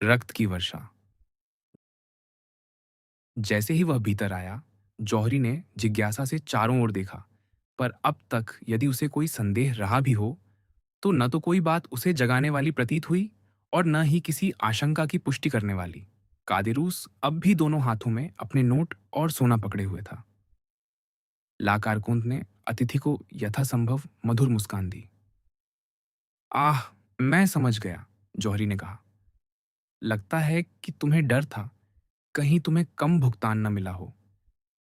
रक्त की वर्षा। जैसे ही वह भीतर आया, जौहरी ने जिज्ञासा से चारों ओर देखा, पर अब तक यदि उसे कोई संदेह रहा भी हो, तो न तो कोई बात उसे जगाने वाली प्रतीत हुई और न ही किसी आशंका की पुष्टि करने वाली। कादिरूस अब भी दोनों हाथों में अपने नोट और सोना पकड़े हुए था। ला कारकुंत ने अतिथि को यथासंभव मधुर मुस्कान दी। आह, मैं समझ गया, जौहरी ने कहा। लगता है कि तुम्हें डर था, कहीं तुम्हें कम भुगतान न मिला हो,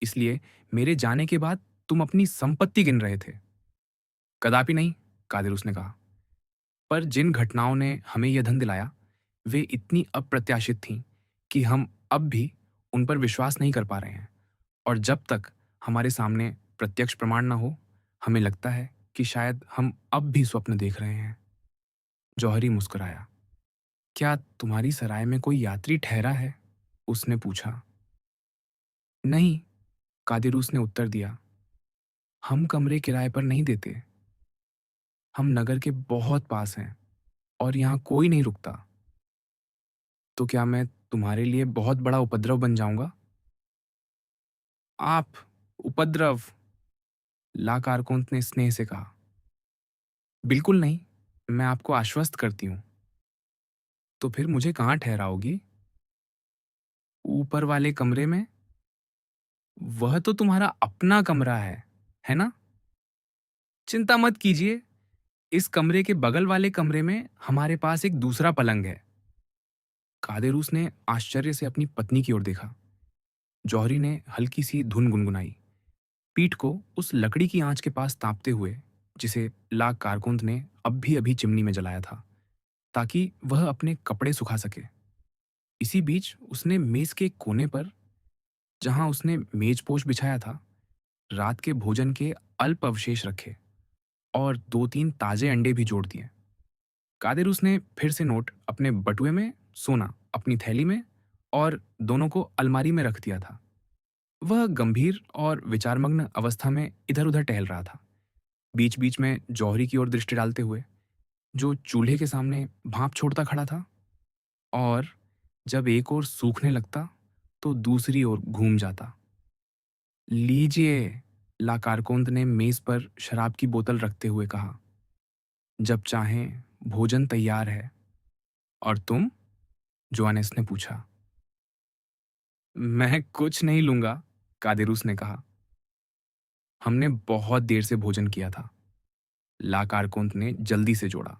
इसलिए मेरे जाने के बाद तुम अपनी संपत्ति गिन रहे थे। कदापि नहीं, कादिरूस ने कहा। पर जिन घटनाओं ने हमें यह धन दिलाया, वे इतनी अप्रत्याशित थीं कि हम अब भी उन पर विश्वास नहीं कर पा रहे हैं, और जब तक हमारे सामने प्रत्यक्ष प्रमाण न हो, हमें लगता है कि शायद हम अब भी स्वप्न देख रहे हैं। जौहरी मुस्कुराया। क्या तुम्हारी सराय में कोई यात्री ठहरा है? उसने पूछा। नहीं, कादिरूस ने उत्तर दिया। हम कमरे किराए पर नहीं देते। हम नगर के बहुत पास हैं और यहाँ कोई नहीं रुकता। तो क्या मैं तुम्हारे लिए बहुत बड़ा उपद्रव बन जाऊंगा? आप? उपद्रव? ला कारकुंत ने स्नेह से कहा। बिल्कुल नहीं, मैं आपको आश्वस्त करती हूँ। तो फिर मुझे कहाँ ठहराओगी? ऊपर वाले कमरे में। वह तो तुम्हारा अपना कमरा है ना? चिंता मत कीजिए, इस कमरे के बगल वाले कमरे में हमारे पास एक दूसरा पलंग है। कादेरूस ने आश्चर्य से अपनी पत्नी की ओर देखा। जौहरी ने हल्की सी धुन गुनगुनाई, पीठ को उस लकड़ी की आंच के पास तापते हुए जिसे ला कारकुंत ने अब भी अभी चिमनी में जलाया था, ताकि वह अपने कपड़े सुखा सके। इसी बीच उसने मेज के कोने पर, जहां उसने मेजपोश बिछाया था, रात के भोजन के अल्प अवशेष रखे और दो तीन ताजे अंडे भी जोड़ दिए। कादिरूस ने फिर से नोट अपने बटुए में, सोना अपनी थैली में, और दोनों को अलमारी में रख दिया था। वह गंभीर और विचारमग्न अवस्था में इधर उधर टहल रहा था, बीच बीच में जौहरी की ओर दृष्टि डालते हुए, जो चूल्हे के सामने भाप छोड़ता खड़ा था, और जब एक ओर सूखने लगता तो दूसरी ओर घूम जाता। लीजिए, ला कारकोंत ने मेज पर शराब की बोतल रखते हुए कहा। जब चाहें, भोजन तैयार है। और तुम? जोआनेस ने पूछा। मैं कुछ नहीं लूंगा, कादिरूस ने कहा। हमने बहुत देर से भोजन किया था। ला कारकोंत ने जल्दी से जोड़ा।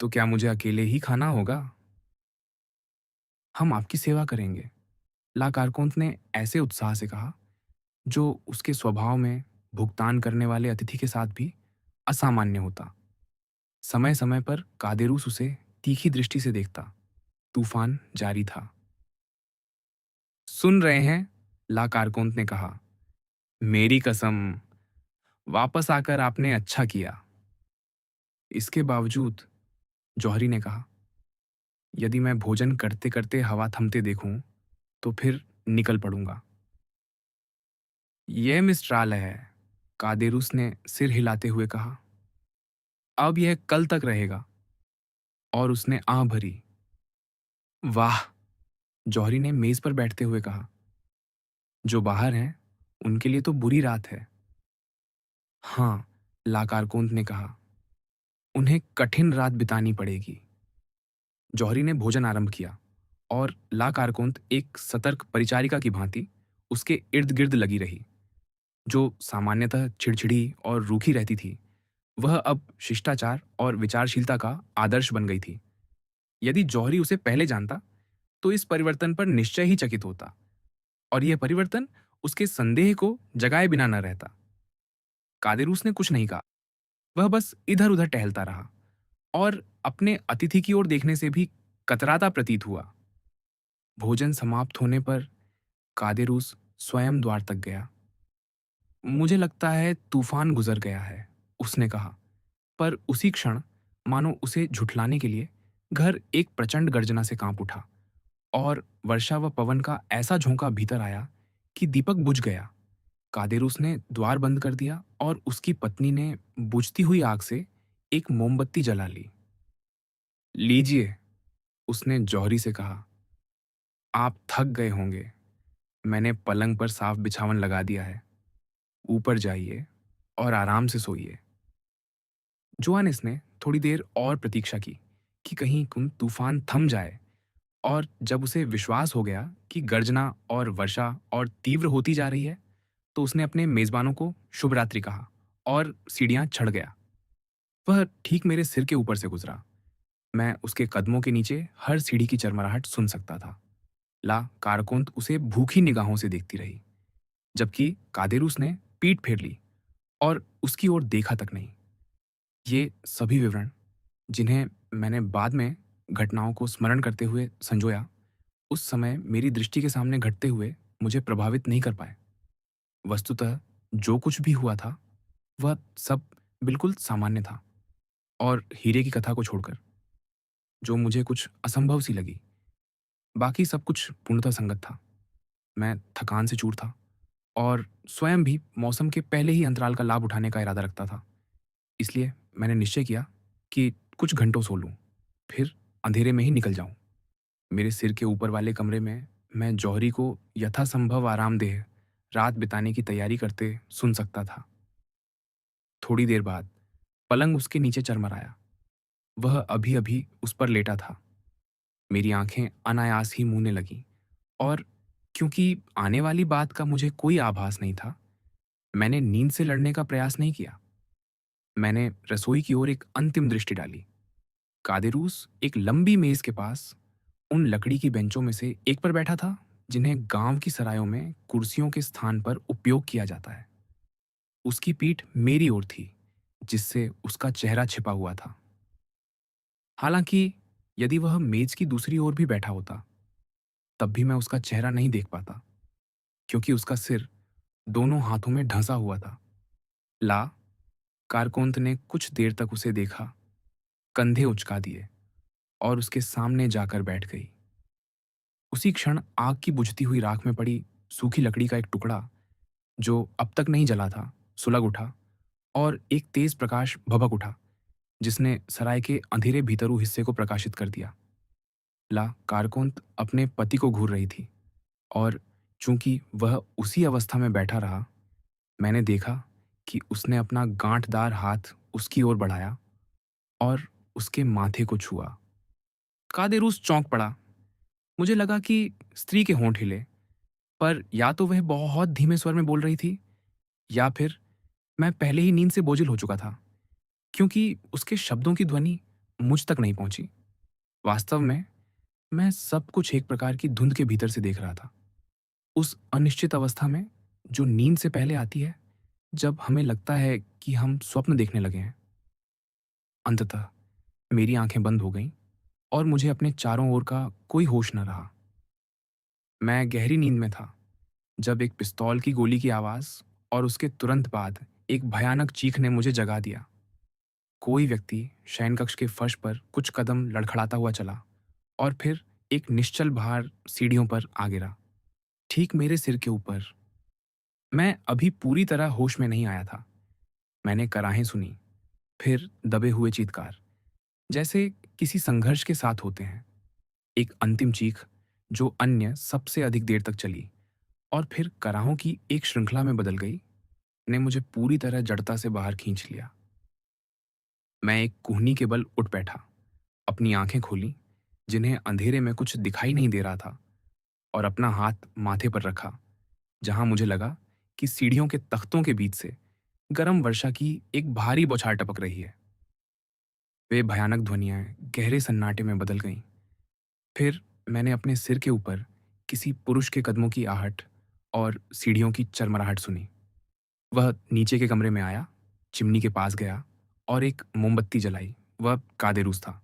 तो क्या मुझे अकेले ही खाना होगा? हम आपकी सेवा करेंगे, ला कारकोंत ने ऐसे उत्साह से कहा, जो उसके स्वभाव में भुगतान करने वाले अतिथि के साथ भी असामान्य होता। समय समय पर कादेरूस उसे तीखी दृष्टि से देखता। तूफान जारी था। सुन रहे हैं? ला कारकोंत ने कहा। मेरी कसम, वापस आकर आपने अच्छा किया। इसके बावजूद, जौहरी ने कहा, यदि मैं भोजन करते करते हवा थमते देखूं, तो फिर निकल पड़ूंगा। यह मिस्ट्राल है, कादेरूस ने सिर हिलाते हुए कहा। अब यह कल तक रहेगा। और उसने आह भरी। वाह, जौहरी ने मेज पर बैठते हुए कहा। जो बाहर हैं, उनके लिए तो बुरी रात है। हाँ, ला कारकुंत ने कहा, उन्हें कठिन रात बितानी पड़ेगी। जौहरी ने भोजन आरंभ किया, और ला कारकुंत एक सतर्क परिचारिका की भांति उसके इर्द गिर्द लगी रही। जो सामान्यतः चिड़चिड़ी और रूखी रहती थी, वह अब शिष्टाचार और विचारशीलता का आदर्श बन गई थी। यदि जौहरी उसे पहले जानता, तो इस परिवर्तन पर निश्चय ही चकित होता, और यह परिवर्तन उसके संदेह को जगाए बिना न रहता। कादिरूस ने कुछ नहीं कहा। वह बस इधर उधर टहलता रहा, और अपने अतिथि की ओर देखने से भी कतराता प्रतीत हुआ। भोजन समाप्त होने पर कादिरूस स्वयं द्वार तक गया। मुझे लगता है तूफान गुजर गया है, उसने कहा। पर उसी क्षण, मानो उसे झुठलाने के लिए, घर एक प्रचंड गर्जना से कांप उठा, और वर्षा व पवन का ऐसा झोंका भीतर आया कि दीपक बुझ गया। कादेरूस ने द्वार बंद कर दिया, और उसकी पत्नी ने बुझती हुई आग से एक मोमबत्ती जला ली। लीजिए, उसने जौहरी से कहा, आप थक गए होंगे। मैंने पलंग पर साफ बिछावन लगा दिया है। ऊपर जाइए और आराम से सोइए। जोआनिस ने थोड़ी देर और प्रतीक्षा की कि कहीं तूफान थम जाए, और जब उसे विश्वास हो गया कि गर्जना और वर्षा और तीव्र होती जा रही है, तो उसने अपने मेजबानों को शुभ रात्रि कहा और सीढ़ियां चढ़ गया। वह ठीक मेरे सिर के ऊपर से गुजरा। मैं उसके कदमों के नीचे हर सीढ़ी की चरमराहट सुन सकता था। ला कारकोंत उसे भूखी निगाहों से देखती रही, जबकि कादेरूस ने पीठ फेर ली और उसकी ओर देखा तक नहीं। ये सभी विवरण, जिन्हें मैंने बाद में घटनाओं को स्मरण करते हुए संजोया, उस समय मेरी दृष्टि के सामने घटते हुए मुझे प्रभावित नहीं कर पाए। वस्तुतः जो कुछ भी हुआ था, वह सब बिल्कुल सामान्य था, और हीरे की कथा को छोड़कर, जो मुझे कुछ असंभव सी लगी, बाकी सब कुछ पूर्णतः संगत था। मैं थकान से चूर था और स्वयं भी मौसम के पहले ही अंतराल का लाभ उठाने का इरादा रखता था। इसलिए मैंने निश्चय किया कि कुछ घंटों सो लूं, फिर अंधेरे में ही निकल जाऊं। मेरे सिर के ऊपर वाले कमरे में मैं जौहरी को यथासंभव आरामदेह रात बिताने की तैयारी करते सुन सकता था। थोड़ी देर बाद पलंग उसके नीचे चरमराया। वह अभी अभी उस पर लेटा था। मेरी आंखें अनायास ही मूंने लगीं, और क्योंकि आने वाली बात का मुझे कोई आभास नहीं था, मैंने नींद से लड़ने का प्रयास नहीं किया। मैंने रसोई की ओर एक अंतिम दृष्टि डाली। कादेरूस एक लंबी मेज के पास उन लकड़ी की बेंचों में से एक पर बैठा था, जिन्हें गांव की सरायों में कुर्सियों के स्थान पर उपयोग किया जाता है। उसकी पीठ मेरी ओर थी, जिससे उसका चेहरा छिपा हुआ था। हालांकि यदि वह मेज की दूसरी ओर भी बैठा होता, तब भी मैं उसका चेहरा नहीं देख पाता, क्योंकि उसका सिर दोनों हाथों में ढंसा हुआ था। ला कारकोंत ने कुछ देर तक उसे देखा, कंधे उचका दिए और उसके सामने जाकर बैठ गई। उसी क्षण आग की बुझती हुई राख में पड़ी सूखी लकड़ी का एक टुकड़ा, जो अब तक नहीं जला था, सुलग उठा और एक तेज प्रकाश भभक उठा, जिसने सराय के अंधेरे भीतरू हिस्से को प्रकाशित कर दिया। ला कारकोंत अपने पति को घूर रही थी, और चूंकि वह उसी अवस्था में बैठा रहा, मैंने देखा कि उसने अपना गांठदार हाथ उसकी ओर बढ़ाया और उसके माथे को छुआ। कादेरूस चौंक पड़ा। मुझे लगा कि स्त्री के होंठ हिले, पर या तो वह बहुत धीमे स्वर में बोल रही थी, या फिर मैं पहले ही नींद से बोझिल हो चुका था, क्योंकि उसके शब्दों की ध्वनि मुझ तक नहीं पहुंची। वास्तव में मैं सब कुछ एक प्रकार की धुंध के भीतर से देख रहा था, उस अनिश्चित अवस्था में जो नींद से पहले आती है, जब हमें लगता है कि हम स्वप्न देखने लगे हैं। अंततः मेरी आंखें बंद हो गईं और मुझे अपने चारों ओर का कोई होश न रहा। मैं गहरी नींद में था, जब एक पिस्तौल की गोली की आवाज और उसके तुरंत बाद एक भयानक चीख ने मुझे जगा दिया। कोई व्यक्ति शयनकक्ष के फर्श पर कुछ कदम लड़खड़ाता हुआ चला, और फिर एक निश्चल भार सीढ़ियों पर आ गिरा, ठीक मेरे सिर के ऊपर। मैं अभी पूरी तरह होश में नहीं आया था। मैंने कराहें सुनी, फिर दबे हुए चीत्कार, जैसे किसी संघर्ष के साथ होते हैं। एक अंतिम चीख, जो अन्य सबसे अधिक देर तक चली और फिर कराहों की एक श्रृंखला में बदल गई, ने मुझे पूरी तरह जड़ता से बाहर खींच लिया। मैं एक कूहनी के बल उठ बैठा, अपनी आंखें खोली, जिन्हें अंधेरे में कुछ दिखाई नहीं दे रहा था, और अपना हाथ माथे पर रखा, जहां मुझे लगा कि सीढ़ियों के तख्तों के बीच से गर्म वर्षा की एक भारी बौछार टपक रही है। वे भयानक ध्वनियां गहरे सन्नाटे में बदल गईं। फिर मैंने अपने सिर के ऊपर किसी पुरुष के कदमों की आहट और सीढ़ियों की चरमराहट सुनी। वह नीचे के कमरे में आया, चिमनी के पास गया और एक मोमबत्ती जलाई। वह कादेरूस था।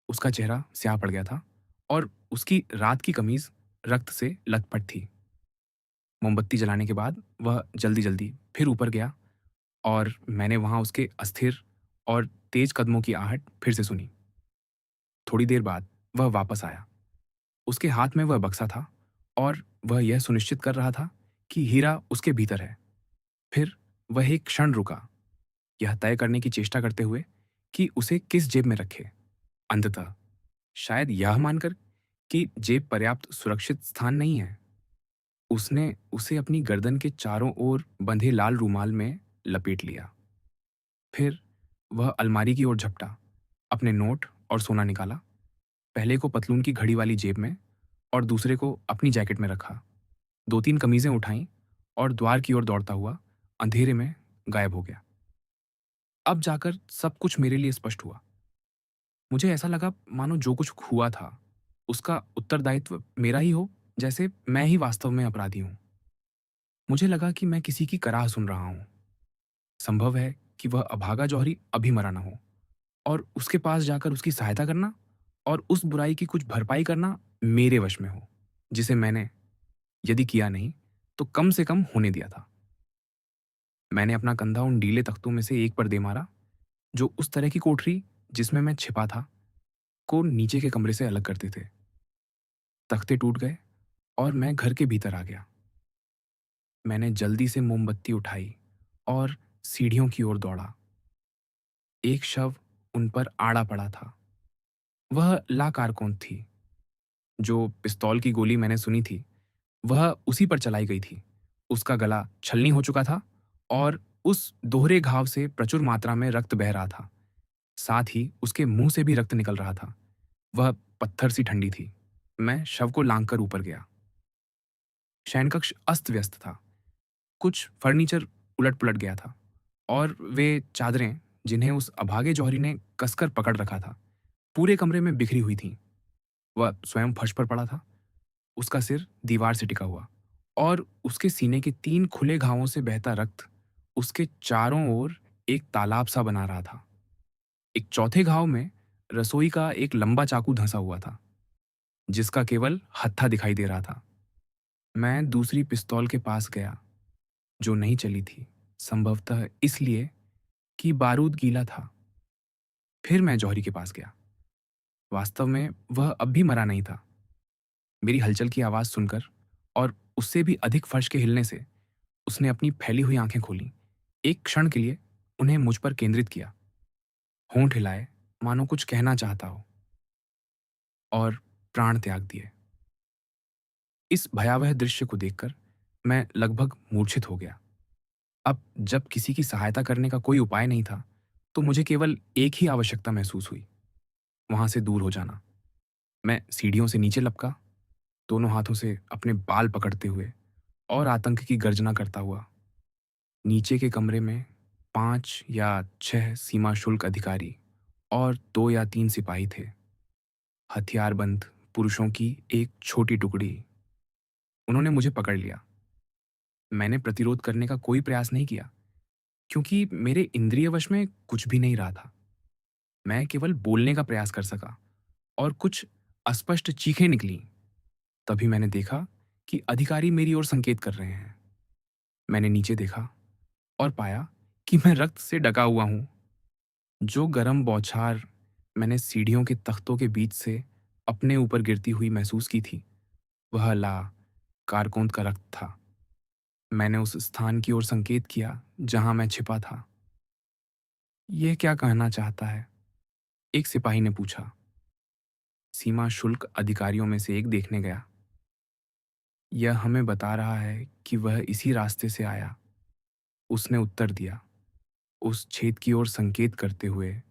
उसका चेहरा स्याह पड़ गया था, और उसकी रात की कमीज रक्त से लथपथ थी। मोमबत्ती जलाने के बाद वह जल्दी-जल्दी फिर ऊपर गया, और मैंने वहां उसके अस्थिर और तेज कदमों की आहट फिर से सुनी। थोड़ी देर बाद वह वापस आया। उसके हाथ में वह बक्सा था, और वह यह सुनिश्चित कर रहा था कि हीरा उसके भीतर है। फिर वह एक क्षण रुका, यह तय करने की चेष्टा करते हुए कि उसे किस जेब में रखे। अंततः शायद यह मानकर कि जेब पर्याप्त सुरक्षित स्थान नहीं है, उसने उसे अपनी गर्दन के चारों ओर बंधे लाल रुमाल में लपेट लिया। फिर वह अलमारी की ओर झपटा, अपने नोट और सोना निकाला, पहले को पतलून की घड़ी वाली जेब में और दूसरे को अपनी जैकेट में रखा। 2-3 कमीजें उठाईं और द्वार की ओर दौड़ता हुआ अंधेरे में गायब हो गया। अब जाकर सब कुछ मेरे लिए स्पष्ट हुआ। मुझे ऐसा लगा मानो जो कुछ हुआ था, उसका उत्तरदायित्व मेरा ही हो, जैसे मैं ही वास्तव में अपराधी हूँ। मुझे लगा कि मैं किसी की कराह सुन रहा हूँ। संभव है कि वह अभागा जौहरी अभी मरा ना हो और उसके पास जाकर उसकी सहायता करना और उस बुराई की कुछ भरपाई करना मेरे वश में हो, जिसे मैंने यदि किया नहीं, तो कम से कम होने दिया था। मैंने अपना कंधा उन ढीले तख्तों में से एक पर दे मारा, जो उस तरह की कोठरी जिसमें मैं छिपा था, को नीचे के कमरे से अलग करते थे। तख्ते टूट गए और मैं घर के भीतर आ गया। मैंने जल्दी से मोमबत्ती उठाई और सीढ़ियों की ओर दौड़ा। एक शव उन पर आड़ा पड़ा था। वह ला कारकून थी। जो पिस्तौल की गोली मैंने सुनी थी, वह उसी पर चलाई गई थी। उसका गला छलनी हो चुका था और उस दोहरे घाव से प्रचुर मात्रा में रक्त बह रहा था। साथ ही उसके मुंह से भी रक्त निकल रहा था। वह पत्थर सी ठंडी थी। मैं शव को लांघकर ऊपर गया। शयनकक्ष अस्त-व्यस्त था। कुछ फर्नीचर उलट-पुलट गया था और वे चादरें, जिन्हें उस अभागे जौहरी ने कसकर पकड़ रखा था, पूरे कमरे में बिखरी हुई थीं। वह स्वयं फर्श पर पड़ा था, उसका सिर दीवार से टिका हुआ और उसके सीने के 3 खुले घावों से बहता रक्त उसके चारों ओर एक तालाब सा बना रहा था। एक चौथे घाव में रसोई का एक लंबा चाकू धंसा हुआ था, जिसका केवल हत्था दिखाई दे रहा था। मैं दूसरी पिस्तौल के पास गया, जो नहीं चली थी, संभवतः इसलिए कि बारूद गीला था। फिर मैं जौहरी के पास गया। वास्तव में वह अब भी मरा नहीं था। मेरी हलचल की आवाज़ सुनकर और उससे भी अधिक फर्श के हिलने से उसने अपनी फैली हुई आंखें खोलीं। एक क्षण के लिए उन्हें मुझ पर केंद्रित किया, होंठ हिलाए मानो कुछ कहना चाहता हो, और प्राण त्याग दिए। इस भयावह दृश्य को देखकर मैं लगभग मूर्छित हो गया। अब जब किसी की सहायता करने का कोई उपाय नहीं था, तो मुझे केवल एक ही आवश्यकता महसूस हुई, वहां से दूर हो जाना। मैं सीढ़ियों से नीचे लपका, दोनों हाथों से अपने बाल पकड़ते हुए और आतंक की गर्जना करता हुआ। नीचे के कमरे में 5 या 6 सीमा शुल्क अधिकारी और 2 या 3 सिपाही थे। हथियारबंद पुरुषों की एक छोटी टुकड़ी। उन्होंने मुझे पकड़ लिया। मैंने प्रतिरोध करने का कोई प्रयास नहीं किया, क्योंकि मेरे इंद्रिय वश में कुछ भी नहीं रहा था। मैं केवल बोलने का प्रयास कर सका और कुछ अस्पष्ट चीखें निकलीं। तभी मैंने देखा कि अधिकारी मेरी ओर संकेत कर रहे हैं। मैंने नीचे देखा और पाया कि मैं रक्त से ढका हुआ हूं। जो गर्म बौछार मैंने सीढ़ियों के तख्तों के बीच से अपने ऊपर गिरती हुई महसूस की थी, वह ला कारकूंद का रक्त था। मैंने उस स्थान की ओर संकेत किया जहां मैं छिपा था। यह क्या कहना चाहता है? एक सिपाही ने पूछा। सीमा शुल्क अधिकारियों में से एक देखने गया। यह हमें बता रहा है कि वह इसी रास्ते से आया, उसने उत्तर दिया, उस छेद की ओर संकेत करते हुए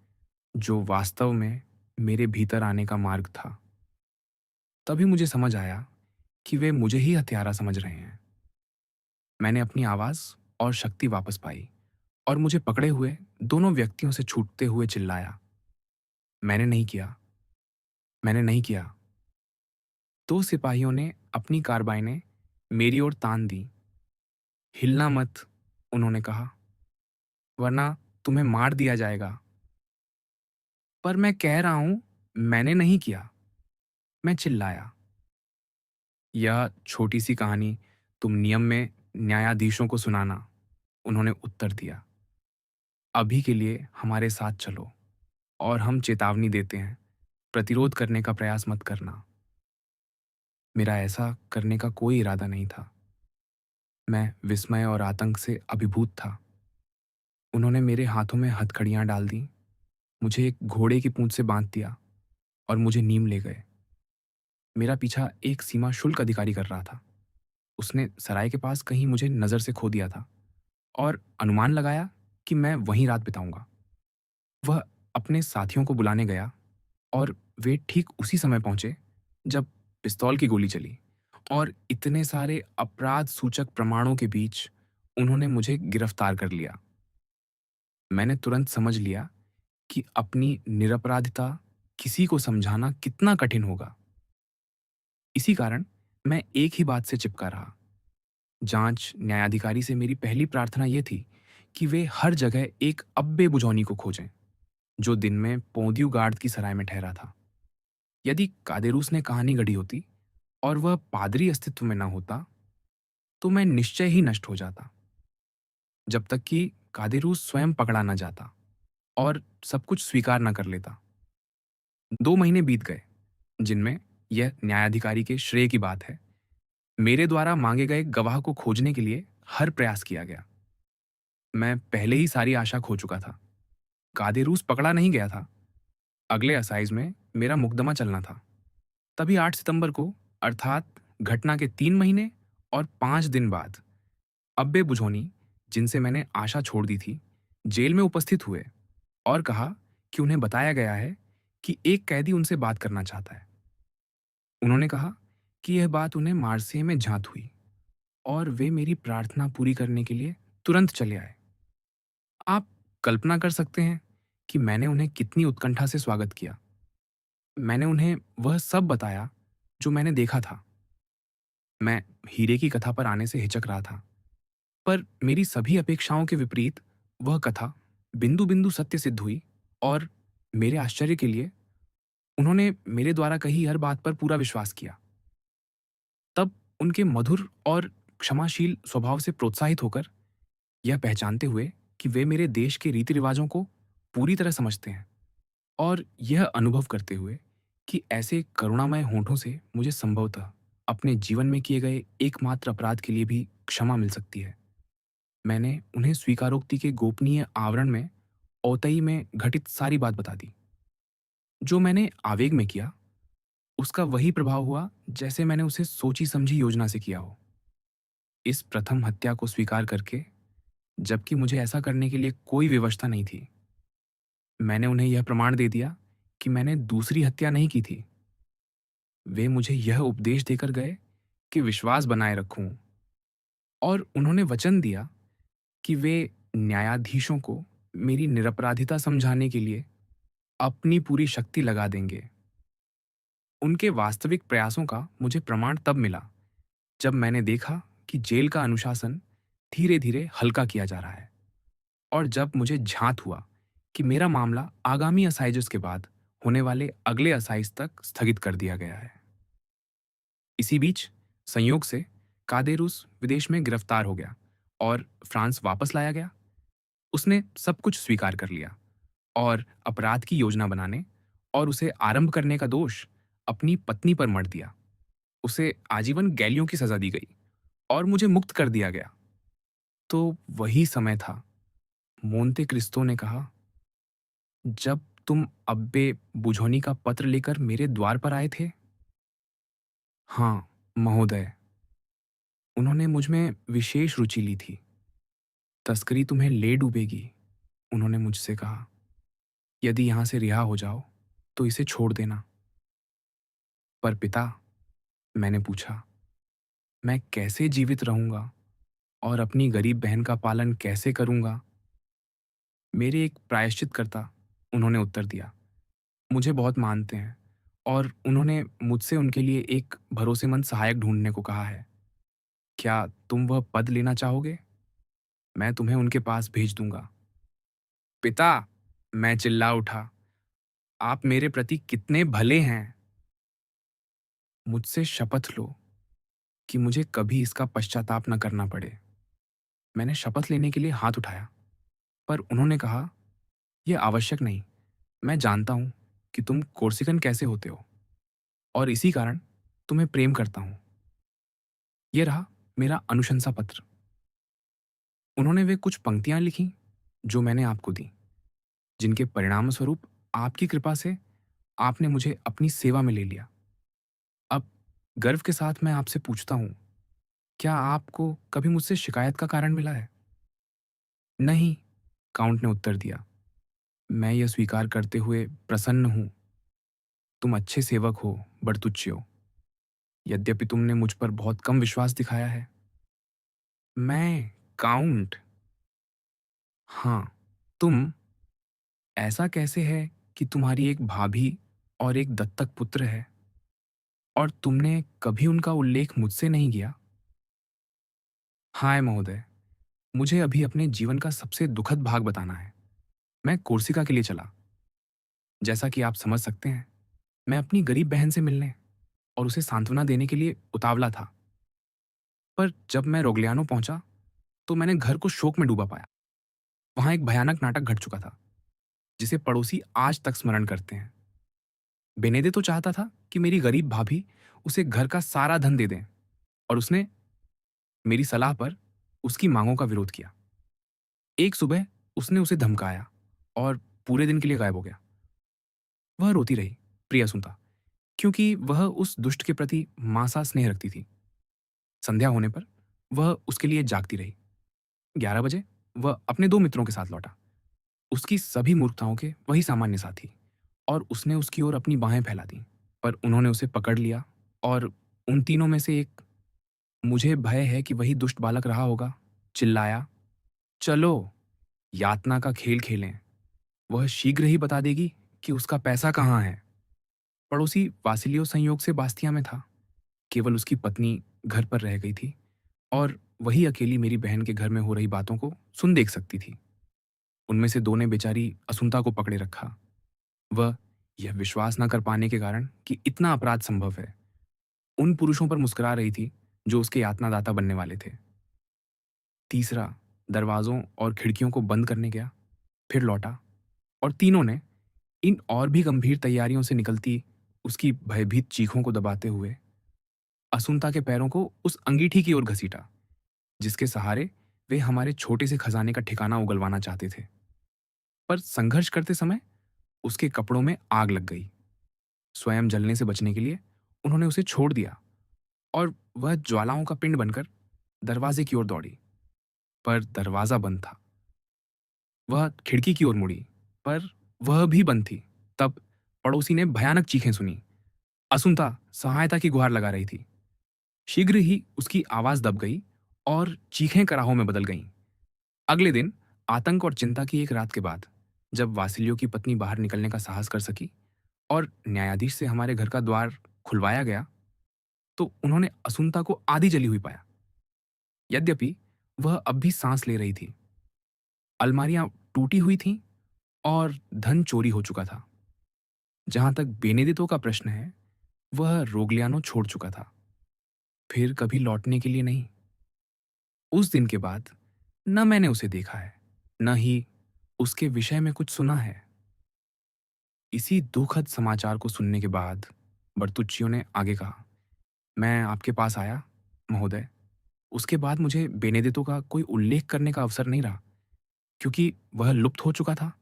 जो वास्तव में मेरे भीतर आने का मार्ग था। तभी मुझे समझ आया कि वे मुझे ही हत्यारा समझ रहे हैं। मैंने अपनी आवाज और शक्ति वापस पाई और मुझे पकड़े हुए दोनों व्यक्तियों से छूटते हुए चिल्लाया, मैंने नहीं किया, मैंने नहीं किया। 2 सिपाहियों ने अपनी कार्बाइनें मेरी ओर तान दी। हिलना मत, उन्होंने कहा, वरना तुम्हें मार दिया जाएगा। पर मैं कह रहा हूं, मैंने नहीं किया, मैं चिल्लाया। यह छोटी सी कहानी तुम नियम में न्यायाधीशों को सुनाना, उन्होंने उत्तर दिया। अभी के लिए हमारे साथ चलो और हम चेतावनी देते हैं, प्रतिरोध करने का प्रयास मत करना। मेरा ऐसा करने का कोई इरादा नहीं था। मैं विस्मय और आतंक से अभिभूत था। उन्होंने मेरे हाथों में हथकड़ियां डाल दी, मुझे एक घोड़े की पूंछ से बांध दिया और मुझे नीम ले गए। मेरा पीछा एक सीमा शुल्क अधिकारी कर रहा था। उसने सराय के पास कहीं मुझे नज़र से खो दिया था और अनुमान लगाया कि मैं वहीं रात बिताऊंगा। वह अपने साथियों को बुलाने गया और वे ठीक उसी समय पहुंचे जब पिस्तौल की गोली चली और इतने सारे अपराध सूचक प्रमाणों के बीच उन्होंने मुझे गिरफ्तार कर लिया। मैंने तुरंत समझ लिया कि अपनी निरपराधिता किसी को समझाना कितना कठिन होगा। इसी कारण मैं एक ही बात से चिपका रहा। जांच न्यायाधिकारी से मेरी पहली प्रार्थना यह थी कि वे हर जगह एक अब्बे बुझौनी को खोजें, जो दिन में पोंदियू गार्ड की सराय में ठहरा था। यदि कादेरूस ने कहानी गढ़ी होती और वह पादरी अस्तित्व में न होता, तो मैं निश्चय ही नष्ट हो जाता, जब तक कि कादेरूस स्वयं पकड़ा न जाता और सब कुछ स्वीकार न कर लेता। 2 महीने बीत गए, जिनमें यह न्यायाधिकारी के श्रेय की बात है, मेरे द्वारा मांगे गए गवाह को खोजने के लिए हर प्रयास किया गया। मैं पहले ही सारी आशा खो चुका था। कादेरूस पकड़ा नहीं गया था। अगले असाइज में मेरा मुकदमा चलना था। तभी 8 सितंबर को, अर्थात घटना के 3 महीने और 5 दिन बाद, अब्बे बुझौनी, जिनसे मैंने आशा छोड़ दी थी, जेल में उपस्थित हुए और कहा कि उन्हें बताया गया है कि एक कैदी उनसे बात करना चाहता है। उन्होंने कहा कि यह बात उन्हें मार्सेय में झात हुई और वे मेरी प्रार्थना पूरी करने के लिए तुरंत चले आए। आप कल्पना कर सकते हैं कि मैंने उन्हें कितनी उत्कंठा से स्वागत किया। मैंने उन्हें वह सब बताया जो मैंने देखा था। मैं हीरे की कथा पर आने से हिचक रहा था, पर मेरी सभी अपेक्षाओं के विपरीत वह कथा बिंदु-बिंदु सत्य सिद्ध हुई और मेरे आश्चर्य के लिए उन्होंने मेरे द्वारा कही हर बात पर पूरा विश्वास किया। तब उनके मधुर और क्षमाशील स्वभाव से प्रोत्साहित होकर, यह पहचानते हुए कि वे मेरे देश के रीति-रिवाजों को पूरी तरह समझते हैं, और यह अनुभव करते हुए कि ऐसे करुणामय होठों से मुझे संभवतः अपने जीवन में किए गए एकमात्र अपराध के लिए भी क्षमा मिल सकती है, मैंने उन्हें स्वीकारोक्ति के गोपनीय आवरण में औतई में घटित सारी बात बता दी। जो मैंने आवेग में किया, उसका वही प्रभाव हुआ जैसे मैंने उसे सोची समझी योजना से किया हो। इस प्रथम हत्या को स्वीकार करके, जबकि मुझे ऐसा करने के लिए कोई विवशता नहीं थी, मैंने उन्हें यह प्रमाण दे दिया कि मैंने दूसरी हत्या नहीं की थी। वे मुझे यह उपदेश देकर गए कि विश्वास बनाए रखूं, और उन्होंने वचन दिया कि वे न्यायाधीशों को मेरी निरपराधिता समझाने के लिए अपनी पूरी शक्ति लगा देंगे। उनके वास्तविक प्रयासों का मुझे प्रमाण तब मिला जब मैंने देखा कि जेल का अनुशासन धीरे धीरे हल्का किया जा रहा है, और जब मुझे झांत हुआ कि मेरा मामला आगामी असाइजेस के बाद होने वाले अगले असाइज तक स्थगित कर दिया गया है। इसी बीच संयोग से कादेरूस विदेश में गिरफ्तार हो गया और फ्रांस वापस लाया गया। उसने सब कुछ स्वीकार कर लिया और अपराध की योजना बनाने और उसे आरंभ करने का दोष अपनी पत्नी पर मढ़ दिया। उसे आजीवन गैलियों की सजा दी गई और मुझे मुक्त कर दिया गया। तो वही समय था, मोंते क्रिस्तो ने कहा, जब तुम अब्बे बुझौनी का पत्र लेकर मेरे द्वार पर आए थे। हाँ महोदय, उन्होंने मुझ में विशेष रुचि ली थी। तस्करी तुम्हें ले डूबेगी, उन्होंने मुझसे कहा। यदि यहां से रिहा हो जाओ तो इसे छोड़ देना। पर पिता, मैंने पूछा, मैं कैसे जीवित रहूंगा और अपनी गरीब बहन का पालन कैसे करूंगा? मेरे एक प्रायश्चितकर्ता, उन्होंने उत्तर दिया, मुझे बहुत मानते हैं और उन्होंने मुझसे उनके लिए एक भरोसेमंद सहायक ढूंढने को कहा है। क्या तुम वह पद लेना चाहोगे? मैं तुम्हें उनके पास भेज दूंगा। पिता, मैं चिल्ला उठा, आप मेरे प्रति कितने भले हैं। मुझसे शपथ लो कि मुझे कभी इसका पश्चाताप न करना पड़े। मैंने शपथ लेने के लिए हाथ उठाया, पर उन्होंने कहा, यह आवश्यक नहीं। मैं जानता हूं कि तुम कोर्सिकन कैसे होते हो और इसी कारण तुम्हें प्रेम करता हूं। यह रहा मेरा अनुशंसा पत्र। उन्होंने वे कुछ पंक्तियां लिखी जो मैंने आपको दी, जिनके परिणाम स्वरूप आपकी कृपा से आपने मुझे अपनी सेवा में ले लिया। अब गर्व के साथ मैं आपसे पूछता हूँ, क्या आपको कभी मुझसे शिकायत का कारण मिला है? नहीं, काउंट ने उत्तर दिया। मैं यह स्वीकार करते हुए प्रसन्न हूँ। तुम अच्छे सेवक हो, बर्तुच्चियो। यद्यपि तुमने मुझ पर बहुत कम विश्वास दिखाया है। मैं काउंट। हाँ, तुम। ऐसा कैसे है कि तुम्हारी एक भाभी और एक दत्तक पुत्र है और तुमने कभी उनका उल्लेख मुझसे नहीं किया? हाय महोदय, मुझे अभी अपने जीवन का सबसे दुखद भाग बताना है। मैं कोर्सिका के लिए चला। जैसा कि आप समझ सकते हैं, मैं अपनी गरीब बहन से मिलने और उसे सांत्वना देने के लिए उतावला था। पर जब मैं रोग्लियानो पहुंचा, तो मैंने घर को शोक में डूबा पाया। वहां एक भयानक नाटक घट चुका था, जिसे पड़ोसी आज तक स्मरण करते हैं। बेनेदे तो चाहता था कि मेरी गरीब भाभी उसे घर का सारा धन दे दें और उसने मेरी सलाह पर उसकी मांगों का विरोध किया। एक सुबह उसने उसे धमकाया और पूरे दिन के लिए गायब हो गया। वह रोती रही, प्रिया सुनता, क्योंकि वह उस दुष्ट के प्रति मां सा स्नेह रखती थी। संध्या होने पर वह उसके लिए जागती रही। 11 बजे वह अपने 2 मित्रों के साथ लौटा, उसकी सभी मूर्खताओं के वही सामान्य साथी, और उसने उसकी ओर अपनी बाहें फैला दी। पर उन्होंने उसे पकड़ लिया और उन तीनों में से एक, मुझे भय है कि वही दुष्ट बालक रहा होगा, चिल्लाया, चलो यातना का खेल खेलें। वह शीघ्र ही बता देगी कि उसका पैसा कहाँ है। पड़ोसी वासिलियो संयोग से बास्तिया में था। केवल उसकी पत्नी घर पर रह गई थी और वही अकेली मेरी बहन के घर में हो रही बातों को सुन देख सकती थी। उनमें से दो ने बेचारी असुंता को पकड़े रखा। वह यह विश्वास न कर पाने के कारण कि इतना अपराध संभव है, उन पुरुषों पर मुस्कुरा रही थी जो उसके यातनादाता बनने वाले थे। तीसरा दरवाजों और खिड़कियों को बंद करने गया, फिर लौटा, और तीनों ने इन और भी गंभीर तैयारियों से निकलती उसकी भयभीत चीखों को दबाते हुए असुंता के पैरों को उस अंगीठी की ओर घसीटा जिसके सहारे वे हमारे छोटे से खजाने का ठिकाना उगलवाना चाहते थे। पर संघर्ष करते समय उसके कपड़ों में आग लग गई। स्वयं जलने से बचने के लिए उन्होंने उसे छोड़ दिया और वह ज्वालाओं का पिंड बनकर दरवाजे की ओर दौड़ी, पर दरवाजा बंद था। वह खिड़की की ओर मुड़ी, पर वह भी बंद थी। तब पड़ोसी ने भयानक चीखें सुनी। असुंता सहायता की गुहार लगा रही थी। शीघ्र ही उसकी आवाज दब गई और चीखें कराहों में बदल गईं। अगले दिन आतंक और चिंता की एक रात के बाद, जब वासिलियो की पत्नी बाहर निकलने का साहस कर सकी और न्यायाधीश से हमारे घर का द्वार खुलवाया गया, तो उन्होंने असुंता को आधी जली हुई पाया। यद्यपि वह अब भी सांस ले रही थी। अलमारियां टूटी हुई थीं और धन चोरी हो चुका था। जहां तक बेनेडितो का प्रश्न है, वह रोग्लियानो छोड़ चुका था, फिर कभी लौटने के लिए नहीं। उस दिन के बाद न मैंने उसे देखा है, न ही उसके विषय में कुछ सुना है। इसी दुखद समाचार को सुनने के बाद बर्तुच्चियो ने आगे कहा, मैं आपके पास आया, महोदय। उसके बाद मुझे बेनेडितो का कोई उल्लेख करने का अवसर नहीं रहा, क्योंकि वह लुप्त हो चुका था,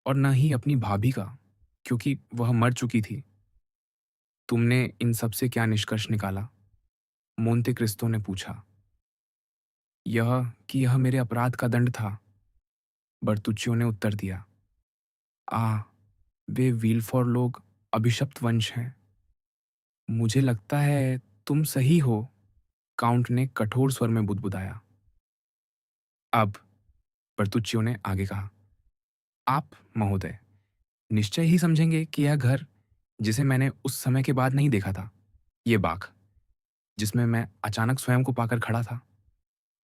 और न ही अपनी भाभी का, क्योंकि वह मर चुकी थी। तुमने इन सब से क्या निष्कर्ष निकाला? मोंते क्रिस्तो ने पूछा। यह कि यह मेरे अपराध का दंड था, बर्तुच्चियो ने उत्तर दिया। आ, वे विलफोर लोग अभिशप्त वंश हैं। मुझे लगता है तुम सही हो, काउंट ने कठोर स्वर में बुदबुदाया। अब बर्तुच्चियो ने आगे कहा, आप महोदय निश्चय ही समझेंगे कि यह घर, जिसे मैंने उस समय के बाद नहीं देखा था, ये बाग जिसमें मैं अचानक स्वयं को पाकर खड़ा था,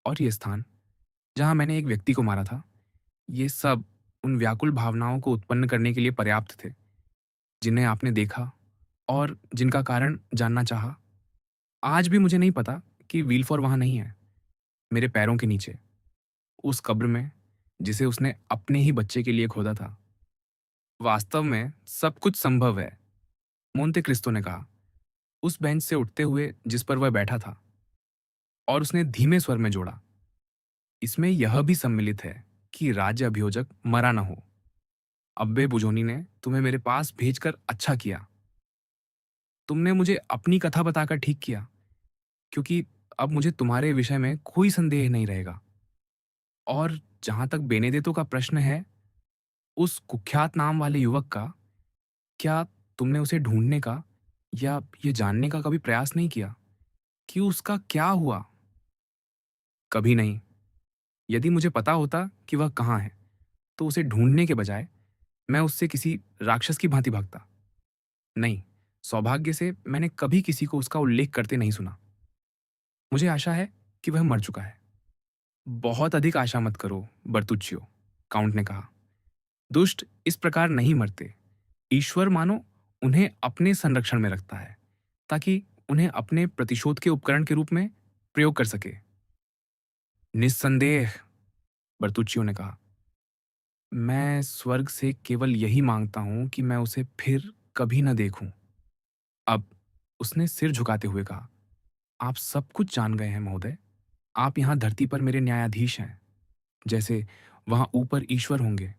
और ये स्थान जहां मैंने एक व्यक्ति को मारा था, ये सब उन व्याकुल भावनाओं को उत्पन्न करने के लिए पर्याप्त थे जिन्हें आपने देखा और जिनका कारण जानना चाहा। आज भी मुझे नहीं पता कि विलफोर वहां नहीं है, मेरे पैरों के नीचे, उस कब्र में जिसे उसने अपने ही बच्चे के लिए खोदा था। वास्तव में सब कुछ संभव है, मोंते क्रिस्तो ने कहा, उस बेंच से उठते हुए जिस पर वह बैठा था, और उसने धीमे स्वर में जोड़ा, इसमें यह भी सम्मिलित है कि राज्य अभियोजक मरा न हो। अब्बे बुझोनी ने तुम्हें मेरे पास भेजकर अच्छा किया। तुमने मुझे अपनी कथा बताकर ठीक किया, क्योंकि अब मुझे तुम्हारे विषय में कोई संदेह नहीं रहेगा। और जहां तक बेनेदेतो का प्रश्न है, उस कुख्यात नाम वाले युवक का, क्या तुमने उसे ढूंढने का या ये जानने का कभी प्रयास नहीं किया कि उसका क्या हुआ? कभी नहीं। यदि मुझे पता होता कि वह कहाँ है, तो उसे ढूंढने के बजाय मैं उससे किसी राक्षस की भांति भागता। नहीं, सौभाग्य से मैंने कभी किसी को उसका उल्लेख करते नहीं सुना। मुझे आशा है कि वह मर चुका है। बहुत अधिक आशा मत करो, बर्तुच्चियो, काउंट ने कहा। दुष्ट इस प्रकार नहीं मरते। ईश्वर मानो उन्हें अपने संरक्षण में रखता है, ताकि उन्हें अपने प्रतिशोध के उपकरण के रूप में प्रयोग कर सके। निस्संदेह, बर्तुच्चियो ने कहा। मैं स्वर्ग से केवल यही मांगता हूं कि मैं उसे फिर कभी न देखूं। अब उसने सिर झुकाते हुए कहा, आप सब कुछ जान गए हैं महोदय। आप यहां धरती पर मेरे न्यायाधीश हैं, जैसे वहां ऊपर ईश्वर होंगे।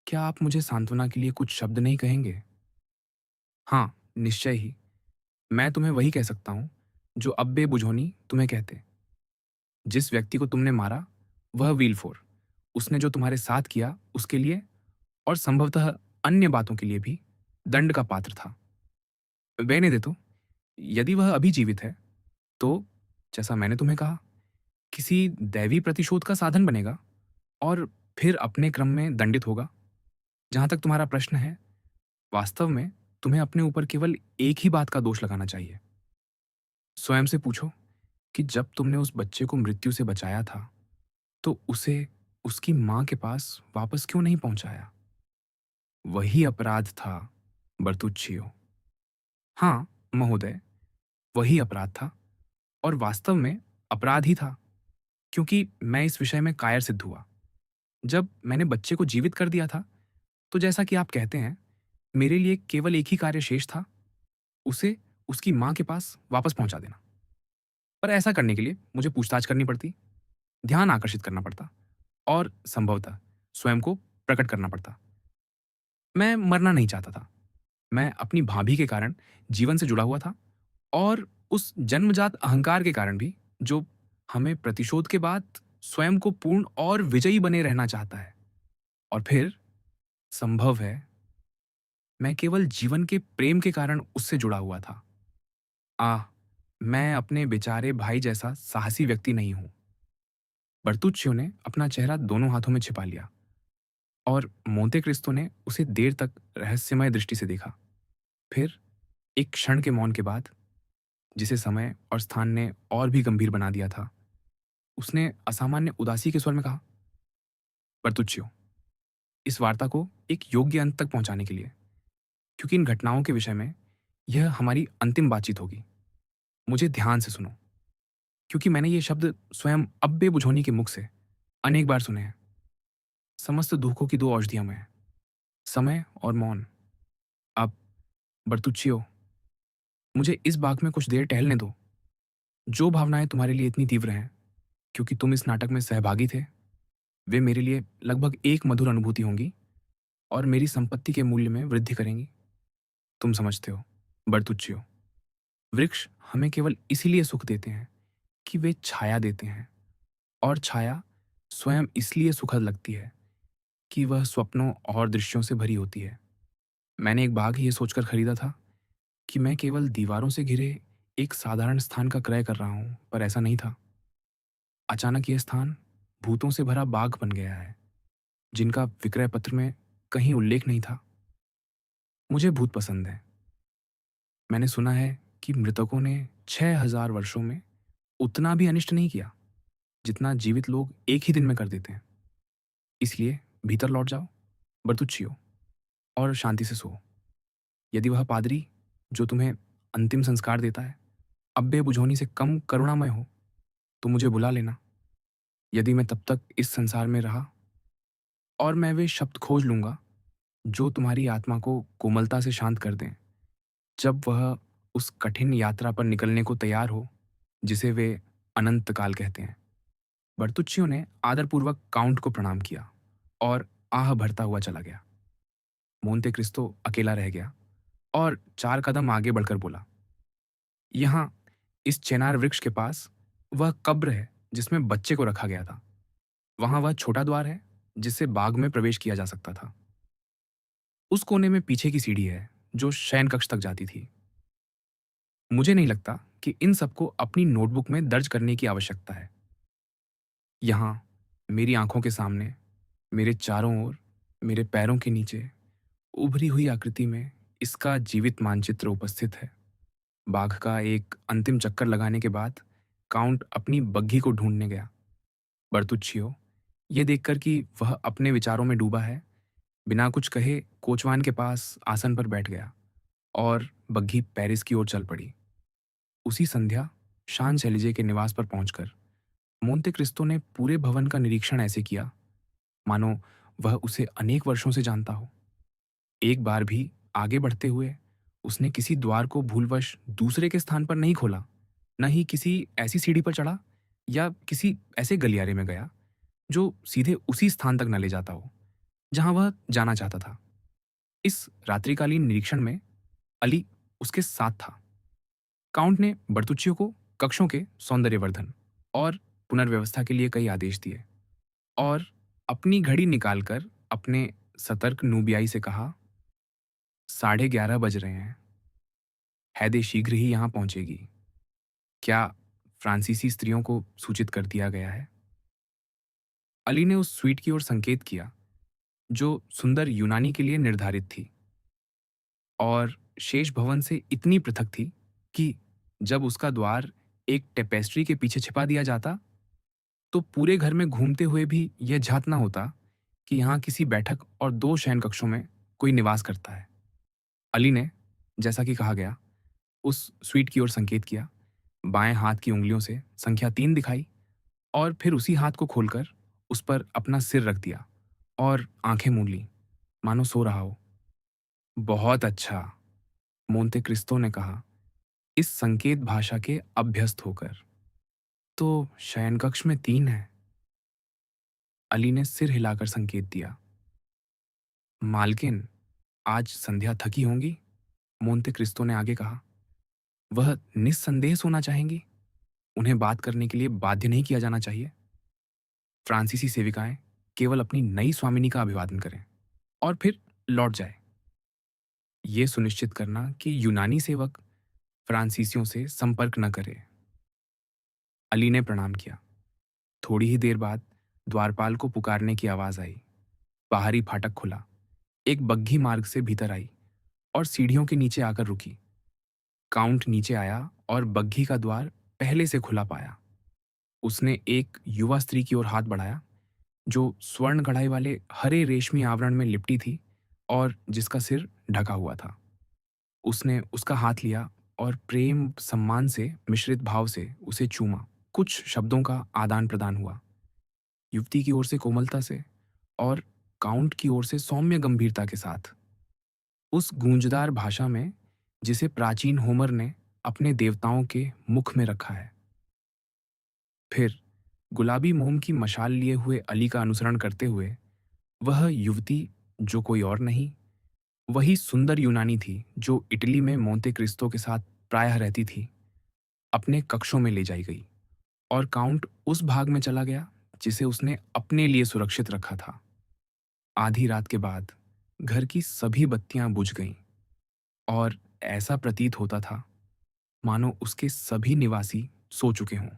क्या आप मुझे सांत्वना के लिए कुछ शब्द नहीं कहेंगे? हाँ, निश्चय ही। मैं तुम्हें वही कह सकता हूं जो अब्बे बुझोनी तुम्हें कहते। जिस व्यक्ति को तुमने मारा, वह वीलफोर, उसने जो तुम्हारे साथ किया उसके लिए और संभवतः अन्य बातों के लिए भी दंड का पात्र था। बहने दे तो, यदि वह अभी जीवित है, तो जैसा मैंने तुम्हें कहा, किसी दैवी प्रतिशोध का साधन बनेगा और फिर अपने क्रम में दंडित होगा। जहां तक तुम्हारा प्रश्न है, वास्तव में तुम्हें अपने ऊपर केवल एक ही बात का दोष लगाना चाहिए। स्वयं से पूछो कि जब तुमने उस बच्चे को मृत्यु से बचाया था, तो उसे उसकी मां के पास वापस क्यों नहीं पहुंचाया? वही अपराध था, बर्तुच्चियो। हाँ, महोदय, वही अपराध था, और वास्तव में अपराध ही था, क्योंकि मैं इस विषय में कायर सिद्ध हुआ। जब मैंने बच्चे को जीवित कर दिया था, तो जैसा कि आप कहते हैं, मेरे लिए केवल एक ही कार्य शेष था, उसे उसकी मां के पास वापस पहुंचा देना। पर ऐसा करने के लिए मुझे पूछताछ करनी पड़ती, ध्यान आकर्षित करना पड़ता और संभवतः स्वयं को प्रकट करना पड़ता। मैं मरना नहीं चाहता था। मैं अपनी भाभी के कारण जीवन से जुड़ा हुआ था, और उस जन्मजात अहंकार के कारण भी, जो हमें प्रतिशोध के बाद स्वयं को पूर्ण और विजयी बने रहना चाहता है। और फिर संभव है, मैं केवल जीवन के प्रेम के कारण उससे जुड़ा हुआ था। आह, मैं अपने बेचारे भाई जैसा साहसी व्यक्ति नहीं हूं। बर्तुच्चियो ने अपना चेहरा दोनों हाथों में छिपा लिया, और मोंते क्रिस्तो ने उसे देर तक रहस्यमय दृष्टि से देखा। फिर एक क्षण के मौन के बाद, जिसे समय और स्थान ने और भी गंभीर बना दिया था, उसने असामान्य उदासी के स्वर में कहा, बर्तुच्चियो, इस वार्ता को एक योग्य अंत तक पहुंचाने के लिए, क्योंकि इन घटनाओं के विषय में यह हमारी अंतिम बातचीत होगी, मुझे ध्यान से सुनो, क्योंकि मैंने ये शब्द स्वयं अब्बे बुझोनी के मुख से अनेक बार सुने हैं। समस्त दुखों की दो औषधियां में, समय और मौन। अब बर्तुच्चियो, मुझे इस बाग में कुछ देर टहलने दो। जो भावनाएं तुम्हारे लिए इतनी तीव्र हैं, क्योंकि तुम इस नाटक में सहभागी थे, वे मेरे लिए लगभग एक मधुर अनुभूति होंगी और मेरी संपत्ति के मूल्य में वृद्धि करेंगी। तुम समझते हो, बर्तुच्चियो, वृक्ष हमें केवल इसीलिए सुख देते हैं कि वे छाया देते हैं, और छाया स्वयं इसलिए सुखद लगती है कि वह स्वप्नों और दृश्यों से भरी होती है। मैंने एक बाग ये सोचकर खरीदा था कि मैं केवल दीवारों से घिरे एक साधारण स्थान का क्रय कर रहा हूं, पर ऐसा नहीं था। अचानक यह स्थान भूतों से भरा बाग बन गया है, जिनका विक्रय पत्र में कहीं उल्लेख नहीं था। मुझे भूत पसंद है। मैंने सुना है कि मृतकों ने 6000 वर्षों में उतना भी अनिष्ट नहीं किया, जितना जीवित लोग एक ही दिन में कर देते हैं। इसलिए भीतर लौट जाओ, बर्तुच्चियो, और शांति से सो। यदि वह पादरी जो तुम्हें अंतिम संस्कार देता है अब्बे बुझोनी से कम करुणामय हो, तो मुझे बुला लेना। यदि मैं तब तक इस संसार में रहा, और मैं वे शब्द खोज लूंगा जो तुम्हारी आत्मा को कोमलता से शांत कर दें, जब वह उस कठिन यात्रा पर निकलने को तैयार हो, जिसे वे अनंत काल कहते हैं। बर्तुच्चियो ने आदरपूर्वक काउंट को प्रणाम किया और आह भरता हुआ चला गया। मोंते क्रिस्तो अकेला रह गया और 4 कदम आगे बढ़कर बोला, यहाँ, इस चिनार वृक्ष के पास, वह कब्र है जिसमें बच्चे को रखा गया था। वहाँ वह छोटा द्वार है जिससे बाग में प्रवेश किया जा सकता था। उस कोने में पीछे की सीढ़ी है जो शयन कक्ष तक जाती थी। मुझे नहीं लगता कि इन सबको अपनी नोटबुक में दर्ज करने की आवश्यकता है। यहाँ, मेरी आंखों के सामने, मेरे चारों ओर, मेरे पैरों के नीचे, उभरी हुई आकृति में इसका जीवित मानचित्र उपस्थित है। बाघ का एक अंतिम चक्कर लगाने के बाद काउंट अपनी बग्घी को ढूंढने गया। बर्तुच्चियो, ये देखकर कि वह अपने विचारों में डूबा है, बिना कुछ कहे कोचवान के पास आसन पर बैठ गया और बग्घी पेरिस की ओर चल पड़ी। उसी संध्या शान शैलिजे के निवास पर पहुंचकर मोंते क्रिस्तो ने पूरे भवन का निरीक्षण ऐसे किया मानो वह उसे अनेक वर्षों से जानता हो। एक बार भी आगे बढ़ते हुए उसने किसी द्वार को भूलवश दूसरे के स्थान पर नहीं खोला, न ही किसी ऐसी सीढ़ी पर चढ़ा या किसी ऐसे गलियारे में गया जो सीधे उसी स्थान तक न ले जाता हो जहां वह जाना चाहता था। इस रात्रिकालीन निरीक्षण में अली उसके साथ था। काउंट ने बर्तुच्चियो को कक्षों के सौंदर्यवर्धन और पुनर्व्यवस्था के लिए कई आदेश दिए और अपनी घड़ी निकालकर अपने सतर्क नूबियाई से कहा, 11:30 बज रहे हैं। हैदे शीघ्र ही यहाँ पहुंचेगी। क्या फ्रांसीसी स्त्रियों को सूचित कर दिया गया है? अली ने उस स्वीट की ओर संकेत किया जो सुंदर यूनानी के लिए निर्धारित थी और शेष भवन से इतनी पृथक थी कि जब उसका द्वार एक टेपेस्ट्री के पीछे छिपा दिया जाता तो पूरे घर में घूमते हुए भी यह झात ना होता कि यहाँ किसी बैठक और 2 शयन कक्षों में कोई निवास करता है। अली ने, जैसा कि कहा गया, उस स्वीट की ओर संकेत किया, बाएं हाथ की उंगलियों से संख्या 3 दिखाई और फिर उसी हाथ को खोलकर उस पर अपना सिर रख दिया और आंखें मूंद लीं, मानो सो रहा हो। बहुत अच्छा, मोंते क्रिस्तो ने कहा, इस संकेत भाषा के अभ्यस्त होकर। तो शयनकक्ष में 3 है। अली ने सिर हिलाकर संकेत दिया। मालकिन, आज संध्या थकी होंगी, मोंते क्रिस्तो ने आगे कहा। वह निस्संदेह सोना चाहेंगी। उन्हें बात करने के लिए बाध्य नहीं किया जाना चाहिए। फ्रांसीसी सेविकाएं केवल अपनी नई स्वामिनी का अभिवादन करें और फिर लौट जाए। ये सुनिश्चित करना कि यूनानी सेवक फ्रांसीसियों से संपर्क न करे। अली ने प्रणाम किया। थोड़ी ही देर बाद द्वारपाल को पुकारने की आवाज आई। बाहरी फाटक खुला। एक बग्घी मार्ग से भीतर आई और सीढ़ियों के नीचे आकर रुकी। काउंट नीचे आया और बग्घी का द्वार पहले से खुला पाया। उसने एक युवा स्त्री की ओर हाथ बढ़ाया जो स्वर्ण कढ़ाई वाले हरे रेशमी आवरण में लिपटी थी और जिसका सिर ढका हुआ था। उसने उसका हाथ लिया और प्रेम सम्मान से मिश्रित भाव से उसे चूमा। कुछ शब्दों का आदान प्रदान हुआ, युवती की ओर से कोमलता से और काउंट की ओर से सौम्य गंभीरता के साथ, उस गूंजदार भाषा में जिसे प्राचीन होमर ने अपने देवताओं के मुख में रखा है। फिर गुलाबी मोम की मशाल लिए हुए अली का अनुसरण करते हुए वह युवती, जो कोई और नहीं, वही सुंदर यूनानी थी जो इटली में मोंते क्रिस्तो के साथ प्रायः रहती थी, अपने कक्षों में ले जाई गई और काउंट उस भाग में चला गया जिसे उसने अपने लिए सुरक्षित रखा था। आधी रात के बाद घर की सभी बत्तियां बुझ गईं और ऐसा प्रतीत होता था मानो उसके सभी निवासी सो चुके हों।